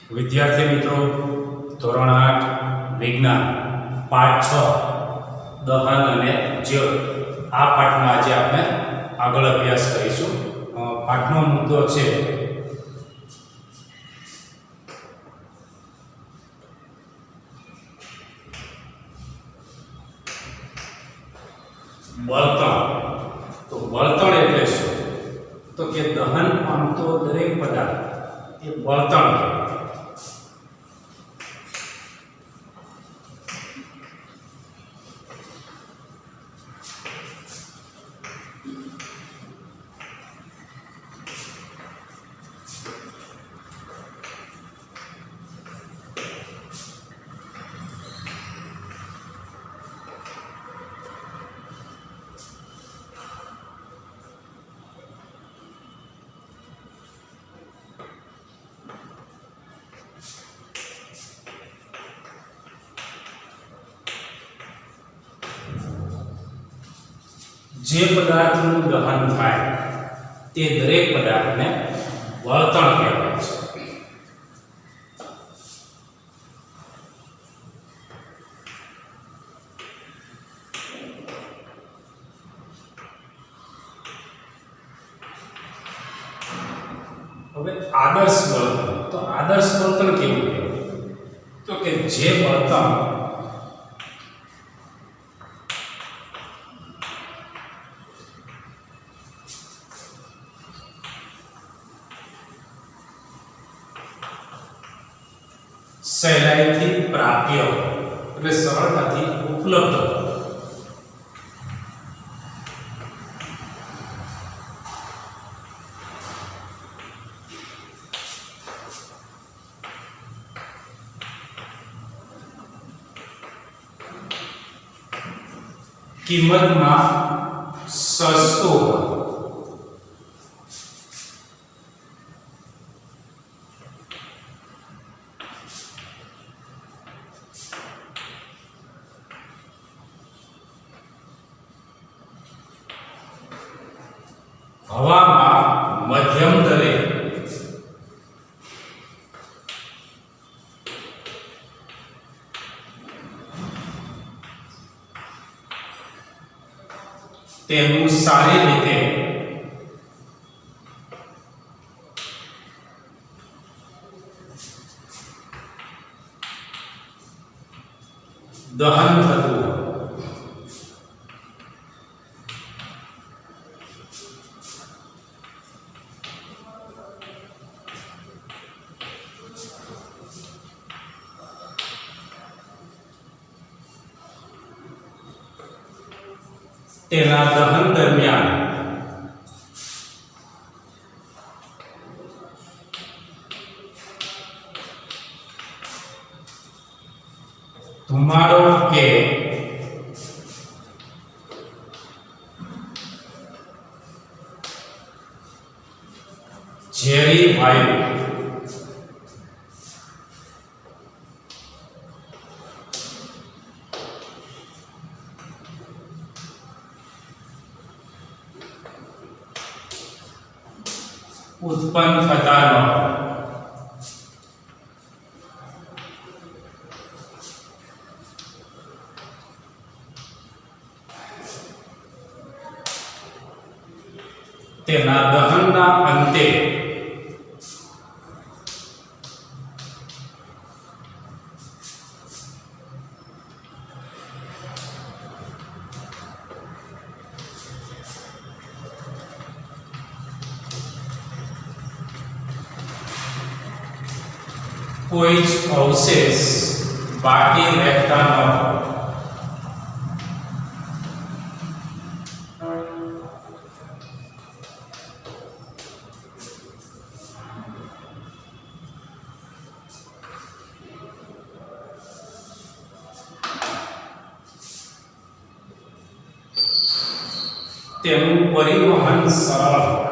विद्यार्थी मित्रों धोरण 8 विज्ञान पाठ 6 दहन અને જ્યોત આ પાઠમાં આજે આપણે આગળ અભ્યાસ કરીશું। પાઠનો મુદ્દો છે બળતણ। તો બળતણ એટલે શું? તો કે દહન પામતો દરેક પદાર્થ એ બળતણ કહેવાય। जे पदार्थનું દહન થાય તે દરેક પદાર્થને બળતણ કહેવાય છે। હવે આદર્શ બળતણ, તો આદર્શ બળતણ કેવું કહેવાય? તો કે જે બળતણ સહેલાઈથી પ્રાપ્ય એટલે સરળતાથી ઉપલબ્ધ કિંમતમાં સસ્તું હવામાં મધ્યમ દરે તેનું સારી રીતે દહન થતું તેના દહન દરમિયાન ધુમાડો કે ઝેરી વાયુ उत्पन्न थता न तेना दहनना अंते कोई अवशेष बाकी रहता न हो। तेनु परिवहन सरल हो।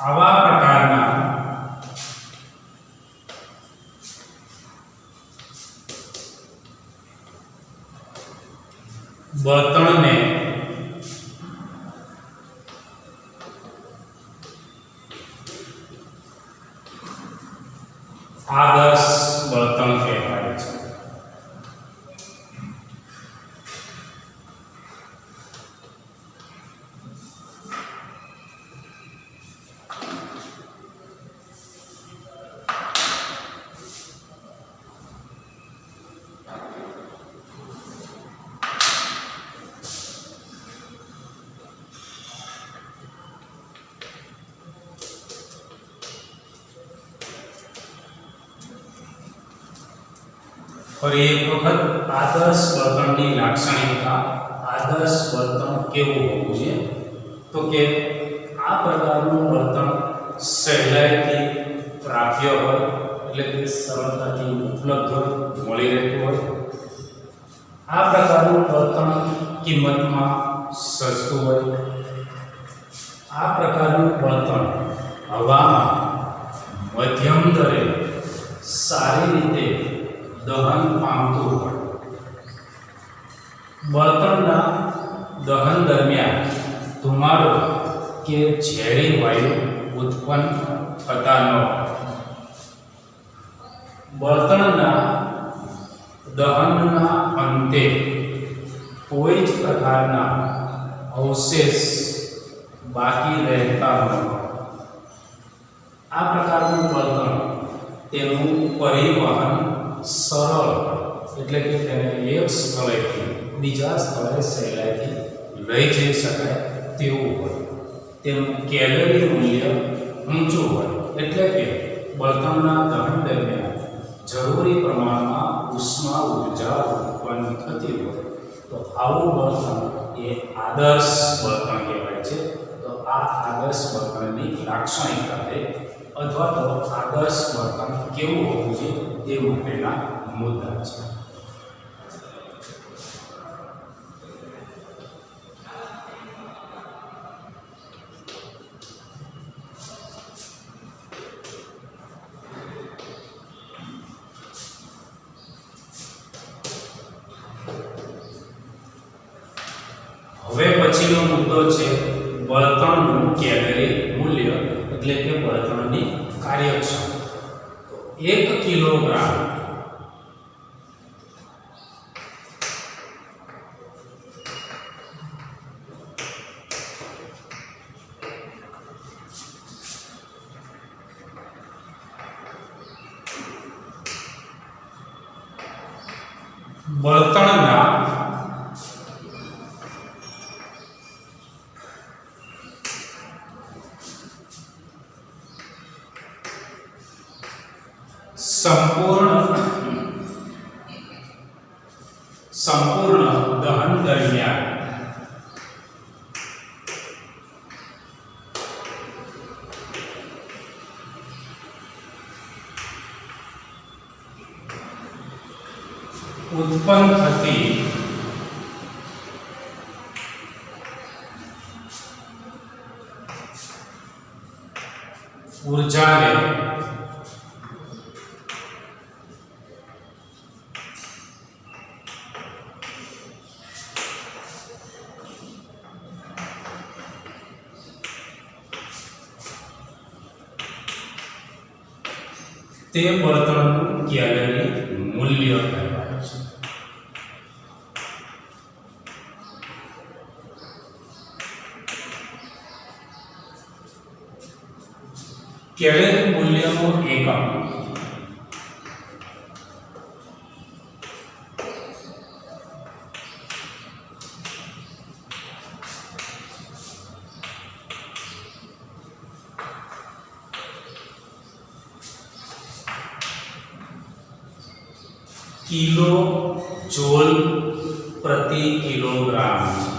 આવા પ્રકારના બળતણને આદર્શ બળતણ કહેવાય છે. ફરી એક વખત આદર્શ બળતણની લાક્ષણિકતા. આદર્શ બળતણ કેવું હોવું જોઈએ? તો કે આ પ્રકારનું બળતણ સહેલાઈથી પ્રાપ્ય હોય, એટલે કે સરળતાથી ઉપલબ્ધ મળી રહેતું હોય. આ પ્રકારનું બળતણ કિંમતમાં સસ્તું હોય. આ પ્રકારનું બળતણ હવામાં મધ્યમ દરે સારી રીતે દહન પામતું હોય. બળતણના દહન દરમિયાન ધુમાડો કે ઝેરી વાયુ ઉત્પન્ન થતા ન હોય. બળતણના દહનના અંતે કોઈ જ પ્રકારના અવશેષ બાકી રહેતા ન હોય. આ પ્રકારનું બળતણ તેનું પરિવહન સરળ, એટલે કે તેને એક સ્થળેથી બીજા સ્થળે સહેલાઈથી લઈ જઈ શકાય તેવું હોય. તેનું કેલરી મૂલ્ય ઊંચું હોય, એટલે કે બળતણના દહન દરમિયાન જરૂરી પ્રમાણમાં ઉષ્મા ઉર્જા ઉત્પન્ન થતી હોય. તો આવું બળતણ એ આદર્શ બળતણ કહેવાય છે. તો આ આદર્શ બળતણની લાક્ષણિકતા છે, અથવા તો આદર્શ બળતણ કેવું હોવું જોઈએ તે માટેના મુદ્દા છે. હવે પછીનો મુદ્દો છે બળતણનું કેલરી મૂલ્ય, એટલે કે બળતણની કાર્યક્ષમતા. તો 1 કિલોગ્રામ બળતણના સંપૂર્ણ દહન દરમિયાન ઉત્પન્ન થતી ઊર્જાને તે બળતણનું કેલરી મૂલ્ય કહેવાય છે. કેલરી મૂલ્યનો એકમ કિલો જોલ પ્રતિ કિલોગ્રામ છે.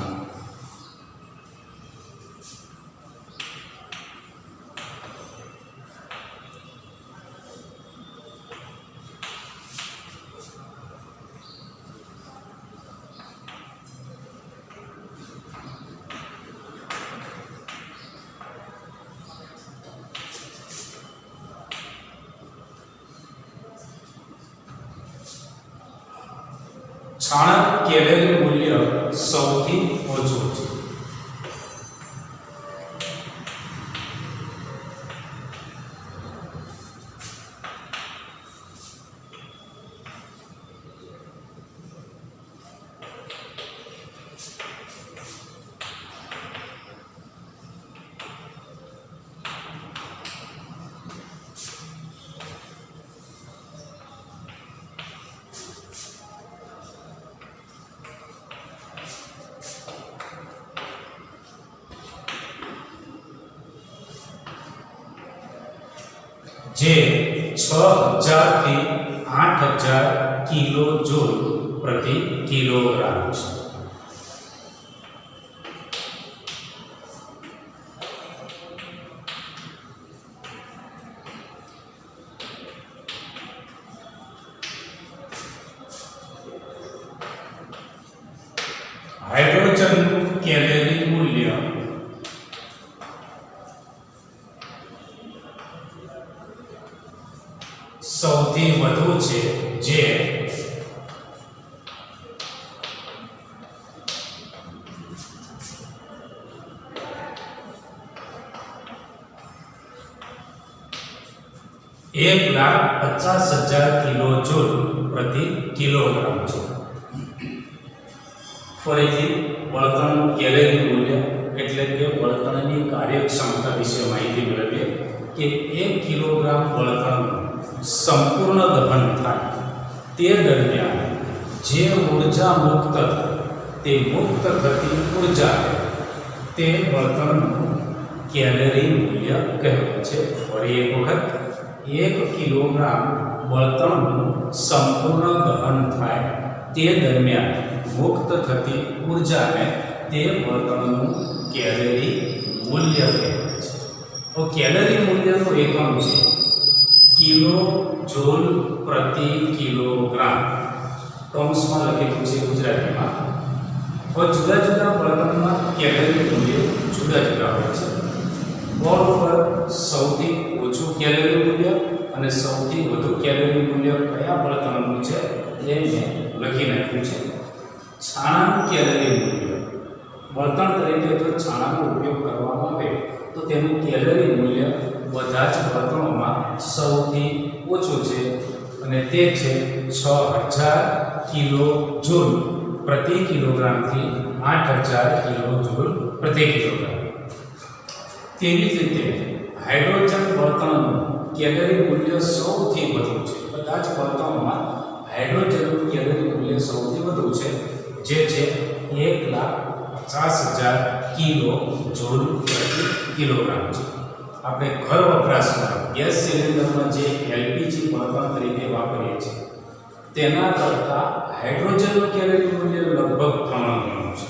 છાણક કેલરી મૂલ્ય 100 સૌથી ઓછું છે. જે 6000 થી 8000 કિલો જૂલ પ્રતિ કિલોગ્રામ છે. હાઇડ્રોજનનું કેલરી મૂલ્ય સૌથી વધુ છે, જે 1,50,000 કિલો જૂલ પ્રતિ કિલોગ્રામ છે. ફરીથી બળતણનું કેલરી મૂલ્ય એટલે કે બળતણની કાર્યક્ષમતા વિશે માહિતી મેળવીએ કે 1 કિલોગ્રામ બળતણનું સંપૂર્ણ દહન થાય તે દરમિયાન જે ઊર્જા મુક્ત થાય તે મુક્ત થતી ઊર્જા તે બળતણનું કેલરી મૂલ્ય કહેવાય છે. ફરી એક વખત 1 કિલોગ્રામ બળતણનું સંપૂર્ણ દહન થાય તે દરમિયાન મુક્ત થતી ઊર્જાને તે બળતણનું કેલરી મૂલ્ય કહેવાય છે. તો કેલરી મૂલ્યનો એકમ છે કિલો જૂલ પ્રતિ કિલોગ્રામ. ટર્મ્સમાં લખેલું છે ગુજરાતીમાં. હવે જુદા જુદા બળતણના કેલરી મૂલ્ય જુદા જુદા હોય છે. બોર્ડ પર સૌથી ઓછું કેલરી મૂલ્ય અને સૌથી વધુ કેલરી મૂલ્ય કયા બળતણનું છે એ મેં લખી નાખ્યું છે. છાણાનું કેલરી મૂલ્ય બળતણ તરીકે જો છાણાનો ઉપયોગ કરવામાં આવે તો તેનું કેલરી મૂલ્ય બધા જ બળતણોમાં સૌથી ઓછું છે અને તે છે 6000 કિલો જૂલ પ્રતિ કિલોગ્રામથી 8000 કિલો જૂલ પ્રતિ કિલોગ્રામ. તેવી જ રીતે હાઇડ્રોજન બળતણનું કેલરી મૂલ્ય સૌથી વધુ છે. બધા જ બળતણોમાં હાઇડ્રોજનનું કેલરી મૂલ્ય સૌથી વધુ છે, જે છે 1,50,000 કિલો જૂલ પ્રતિ કિલોગ્રામ છે. આપણે ઘર વપરાશમાં ગેસ સિલિન્ડરમાં જે એલપીજી બળતણ તરીકે વાપરીએ છીએ તેના કરતાં હાઇડ્રોજનનું કેલરી મૂલ્ય લગભગ 3 ગણું છે.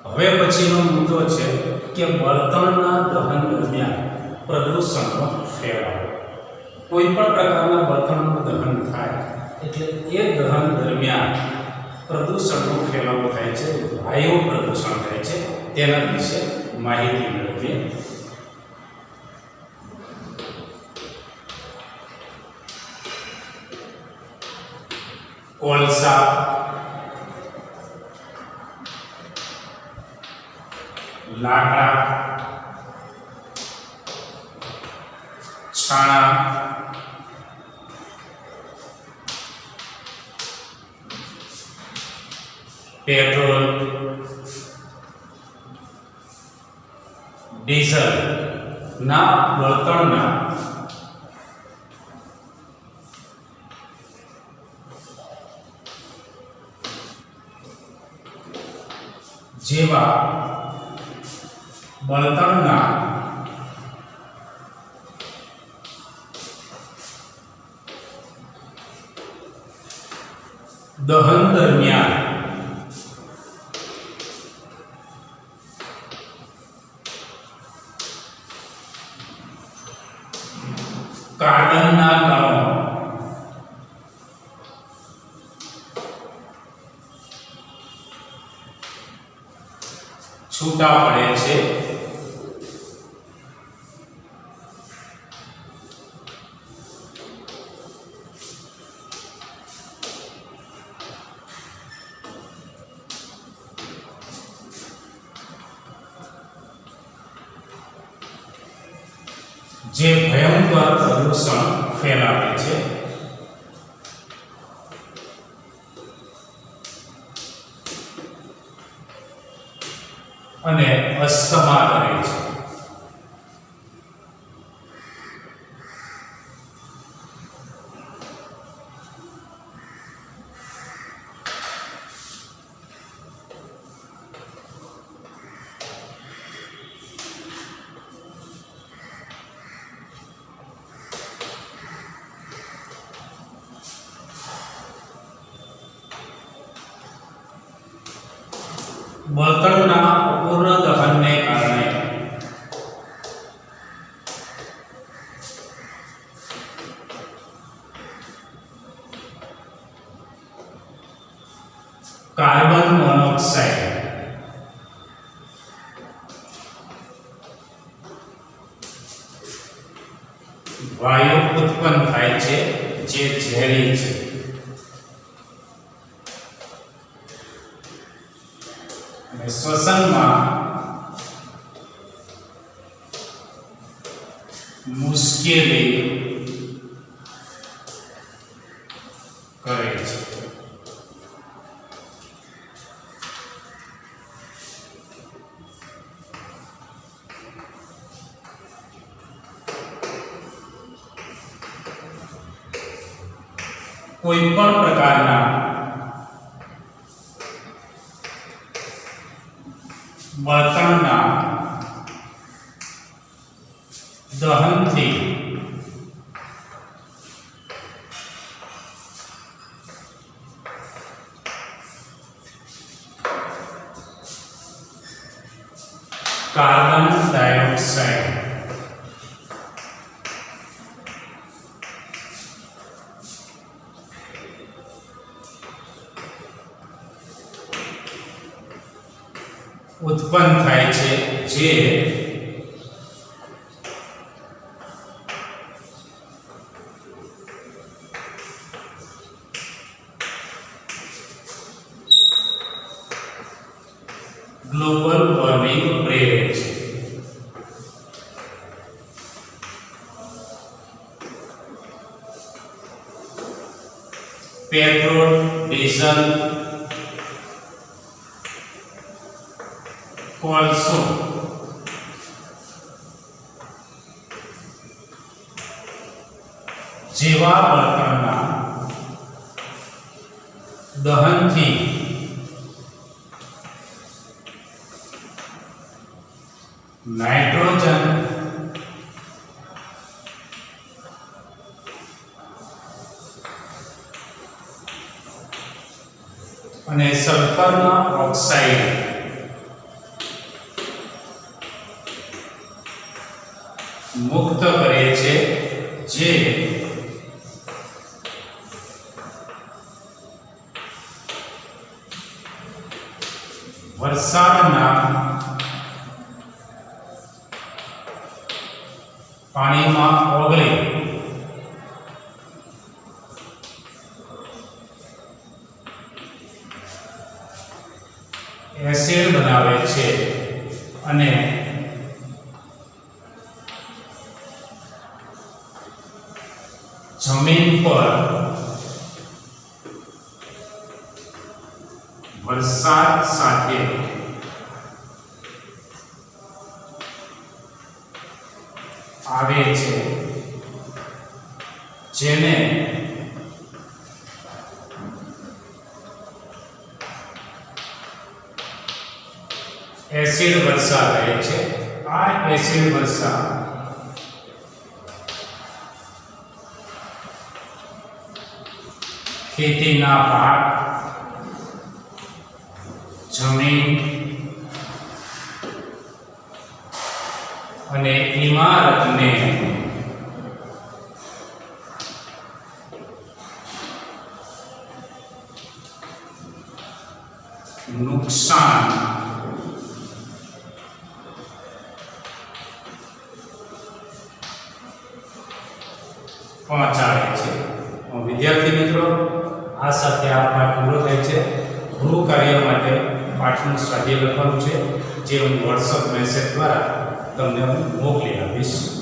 હવે પછીનો મુદ્દો છે કે બળતણના દહન દરમિયાન પ્રદૂષણનો ફેલાવો. કોઈ પણ પ્રકારના બળતણનું દહન થાય એટલે એ દહન દરમિયાન પ્રદૂષણનો ફેલાવો થાય છે, વાયુ પ્રદૂષણ થાય છે. તેના વિશે માહિતી મેળવીએ. કોલસા, લાકડા, છાણા, પેટ્રોલ, ડીઝલ ના બળતણના જેવા બળતણના દહન દરમિયાન કાર્બનના કણો છૂટા પડે છે જે ભયંકર પ્રદૂષણ ફેલાવે છે અને અસ્થમા કરે છે. બળતણના અપૂર્ણ દહનને કારણે કાર્બન મોનોક્સાઇડ વાયુ ઉત્પન્ન થાય છે જે ઝેરી છે. શ્વસનમાં મુશ્કેલી કરે છે. કોઈ પણ પ્રકારના બળતણના દહનથી કાર્બન ડાયોક્સાઇડ ઉત્પન્ન થાય છે જે ગ્લોબલ વોર્મિંગ પ્રેરે છે. પેટ્રોલ, ડીઝલ, કોલસો જેવા બળતણના દહનથી નાઇટ્રોજન અને સલ્ફરના ઓક્સાઇડ મુક્ત કરે છે જે વરસાદના પાણીમાં ઓગળી એસિડ બનાવે છે અને જમીન પર વરસાદ સાથે આવે છે જેને એસિડ વર્ષા કહે છે આ એસિડ વર્ષા ખેતીના પાક, જમીન અને ઇમારતને નુકસાન પહોંચાડે છે. વિદ્યાર્થી મિત્રો, આ સાથે આ પાઠ પૂરો થાય છે. ગૃહ કાર્ય માટે પાઠનું સ્વાધ્યાય લખવાનું છે, જે હું WhatsApp મેસેજ દ્વારા તમને હું મોકલી આપીશ.